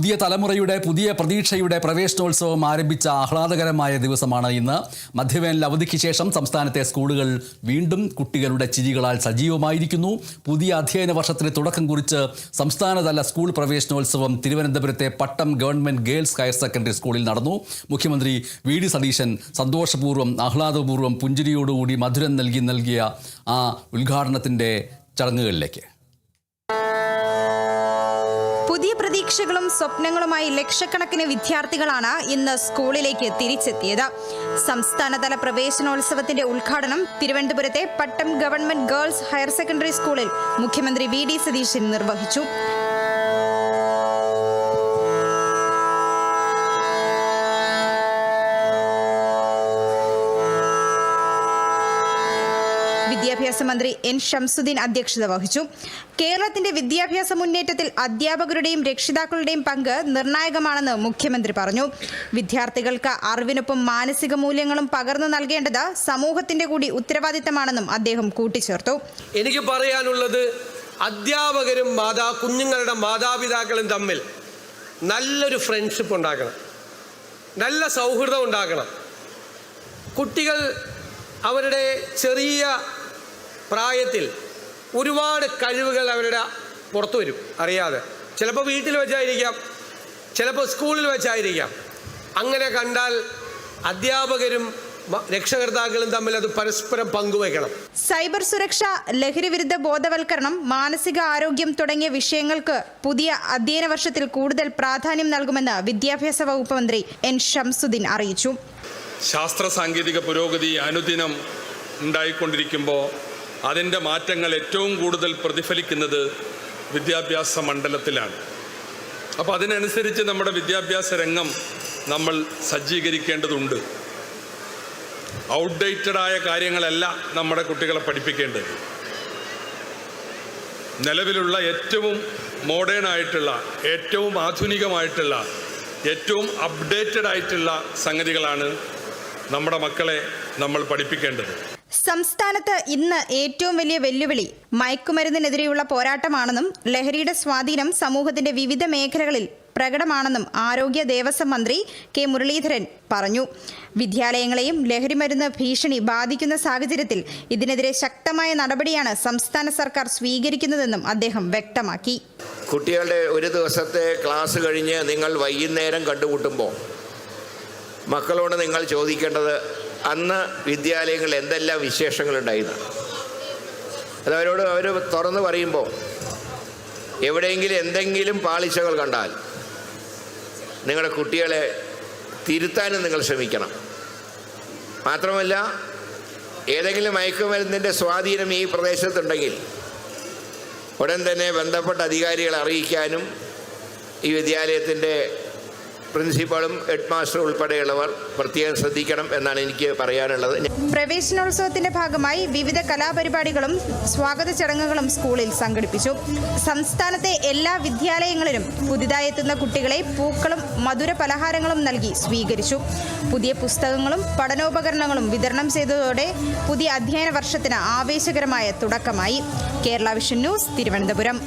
പുതിയ തലമുറയുടെ പുതിയ പ്രതീക്ഷയുടെ പ്രവേശനോത്സവം ആരംഭിച്ച ആഹ്ലാദകരമായ ദിവസമാണ് ഇന്ന്. മധ്യവേനൽ അവധിക്ക് ശേഷം സംസ്ഥാനത്തെ സ്കൂളുകൾ വീണ്ടും കുട്ടികളുടെ ചിരികളാൽ സജീവമായിരിക്കുന്നു. പുതിയ അധ്യയന വർഷത്തിന് തുടക്കം കുറിച്ച് സംസ്ഥാനതല സ്കൂൾ പ്രവേശനോത്സവം തിരുവനന്തപുരത്തെ പട്ടം ഗവൺമെന്റ് ഗേൾസ് ഹയർ സെക്കൻഡറി സ്കൂളിൽ നടന്നു. മുഖ്യമന്ത്രി വി.ഡി. സതീശൻ സന്തോഷപൂർവ്വം ആഹ്ലാദപൂർവ്വം പുഞ്ചിരിയോടുകൂടി മധുരം നൽകിയ ആ ഉദ്ഘാടനത്തിന്റെ ചടങ്ങുകളിലേക്ക്. പുതിയ പ്രതീക്ഷകളും സ്വപ്നങ്ങളുമായി ലക്ഷക്കണക്കിന് വിദ്യാർത്ഥികളാണ് ഇന്ന് സ്കൂളിലേക്ക് തിരിച്ചെത്തിയത്. സംസ്ഥാനതല പ്രവേശനോത്സവത്തിന്റെ ഉദ്ഘാടനം തിരുവനന്തപുരത്തെ പട്ടം ഗവൺമെന്റ് ഗേൾസ് ഹയർ സെക്കൻഡറി സ്കൂളിൽ മുഖ്യമന്ത്രി വി.ഡി. സതീശൻ നിർവഹിച്ചു. വിദ്യാഭ്യാസ മന്ത്രി എൻ ഷംസുദ്ദീൻ അധ്യക്ഷത വഹിച്ചു. കേരളത്തിന്റെ വിദ്യാഭ്യാസ മുന്നേറ്റത്തിൽ അധ്യാപകരുടെയും രക്ഷിതാക്കളുടെയും പങ്ക് നിർണായകമാണെന്ന് മുഖ്യമന്ത്രി പറഞ്ഞു. വിദ്യാർത്ഥികൾക്ക് അറിവിനൊപ്പം മാനസിക മൂല്യങ്ങളും പകർന്നു നൽകേണ്ടത് സമൂഹത്തിന്റെ കൂടി ഉത്തരവാദിത്തമാണെന്നും അദ്ദേഹം കൂട്ടിച്ചേർത്തു. എനിക്ക് പറയാനുള്ളത്, അധ്യാപകരും കുഞ്ഞുങ്ങളുടെ മാതാപിതാക്കളും തമ്മിൽ നല്ലൊരു ഫ്രണ്ട്ഷിപ്പ് ഉണ്ടാക്കണം, നല്ല സൗഹൃദം ഉണ്ടാക്കണം. കുട്ടികൾ അവരുടെ ചെറിയ പ്രായത്തിൽ ഒരുപാട് കഴിവുകൾ അവരുടെ പുറത്തു വരും അറിയാതെ. ചിലപ്പോൾ വീട്ടിൽ വെച്ചായിരിക്കാം, ചിലപ്പോൾ സ്കൂളിൽ വെച്ചായിരിക്കാം. അങ്ങനെ കണ്ടാൽ അധ്യാപകരും രക്ഷകർത്താക്കളും തമ്മിൽ അത് പരസ്പരം പങ്കുവയ്ക്കണം. സൈബർ സുരക്ഷ, ലഹരിവിരുദ്ധ ബോധവൽക്കരണം, മാനസിക ആരോഗ്യം തുടങ്ങിയ വിഷയങ്ങൾക്ക് പുതിയ അധ്യയന വർഷത്തിൽ കൂടുതൽ പ്രാധാന്യം നൽകുമെന്ന് വിദ്യാഭ്യാസ വകുപ്പ് മന്ത്രി എൻ ഷംസുദ്ദീൻ അറിയിച്ചു. ശാസ്ത്ര സാങ്കേതിക പുരോഗതി അനുദിനം ഉണ്ടായിക്കൊണ്ടിരിക്കുമ്പോൾ അതിൻ്റെ മാറ്റങ്ങൾ ഏറ്റവും കൂടുതൽ പ്രതിഫലിക്കുന്നത് വിദ്യാഭ്യാസ മണ്ഡലത്തിലാണ്. അപ്പോൾ അതിനനുസരിച്ച് നമ്മുടെ വിദ്യാഭ്യാസ രംഗം നമ്മൾ സജ്ജീകരിക്കേണ്ടതുണ്ട്. ഔട്ട്ഡേറ്റഡായ കാര്യങ്ങളല്ല നമ്മുടെ കുട്ടികളെ പഠിപ്പിക്കേണ്ടത്. നിലവിലുള്ള ഏറ്റവും മോഡേൺ ആയിട്ടുള്ള, ഏറ്റവും ആധുനികമായിട്ടുള്ള, ഏറ്റവും അപ്ഡേറ്റഡ് ആയിട്ടുള്ള സംഗതികളാണ് നമ്മുടെ മക്കളെ നമ്മൾ പഠിപ്പിക്കേണ്ടത്. സംസ്ഥാനത്ത് ഇന്ന് ഏറ്റവും വലിയ വെല്ലുവിളി മയക്കുമരുന്നിനെതിരെയുള്ള പോരാട്ടമാണെന്നും ലഹരിയുടെ സ്വാധീനം സമൂഹത്തിന്റെ വിവിധ മേഖലകളിൽ പ്രകടമാണെന്നും ആരോഗ്യ ദേവസ്വം മന്ത്രി കെ മുരളീധരൻ പറഞ്ഞു. വിദ്യാലയങ്ങളെയും ലഹരിമരുന്ന് ഭീഷണി ബാധിക്കുന്ന സാഹചര്യത്തിൽ ഇതിനെതിരെ ശക്തമായ നടപടിയാണ് സംസ്ഥാന സർക്കാർ സ്വീകരിക്കുന്നതെന്നും അദ്ദേഹം വ്യക്തമാക്കി. കുട്ടികളുടെ ഒരു ദിവസത്തെ ക്ലാസ് കഴിഞ്ഞ് നിങ്ങൾ വൈകുന്നേരം കണ്ടുമുട്ടുമ്പോൾ മക്കളോട് നിങ്ങൾ ചോദിക്കേണ്ടത് അന്ന് വിദ്യാലയങ്ങളിൽ എന്തെല്ലാം വിശേഷങ്ങളുണ്ടായിരുന്നു. അവർ തുറന്ന് പറയുമ്പോൾ എവിടെയെങ്കിലും എന്തെങ്കിലും പാളിച്ചകൾ കണ്ടാൽ നിങ്ങളുടെ കുട്ടികളെ തിരുത്താനും നിങ്ങൾ ശ്രമിക്കണം. മാത്രമല്ല, ഏതെങ്കിലും മയക്കുമരുന്നിൻ്റെ സ്വാധീനം ഈ പ്രദേശത്തുണ്ടെങ്കിൽ ഉടൻ തന്നെ ബന്ധപ്പെട്ട അധികാരികളെ അറിയിക്കാനും ഈ വിദ്യാലയത്തിൻ്റെ പ്രിൻസിപ്പളും ഹെഡ് മാസ്റ്റർ ഉൾപ്പെടെയുള്ളവർ പ്രത്യേകം ശ്രദ്ധിക്കണം എന്നാണ് എനിക്ക് പറയാനുള്ളത്. പ്രവേശനോത്സവത്തിന്റെ ഭാഗമായി വിവിധ കലാപരിപാടികളും സ്വാഗത ചടങ്ങുകളും സ്കൂളിൽ സംഘടിപ്പിച്ചു. സംസ്ഥാനത്തെ എല്ലാ വിദ്യാലയങ്ങളിലും പുതിയതായി എത്തുന്ന കുട്ടികളെ പൂക്കളും മധുര പലഹാരങ്ങളും നൽകി സ്വീകരിച്ചു. പുതിയ പുസ്തകങ്ങളും പഠനോപകരണങ്ങളും വിതരണം ചെയ്തതോടെ പുതിയ അധ്യയന വർഷത്തിന് ആവേശകരമായ തുടക്കമായി. Kerala vision news, Thiruvananthapuram.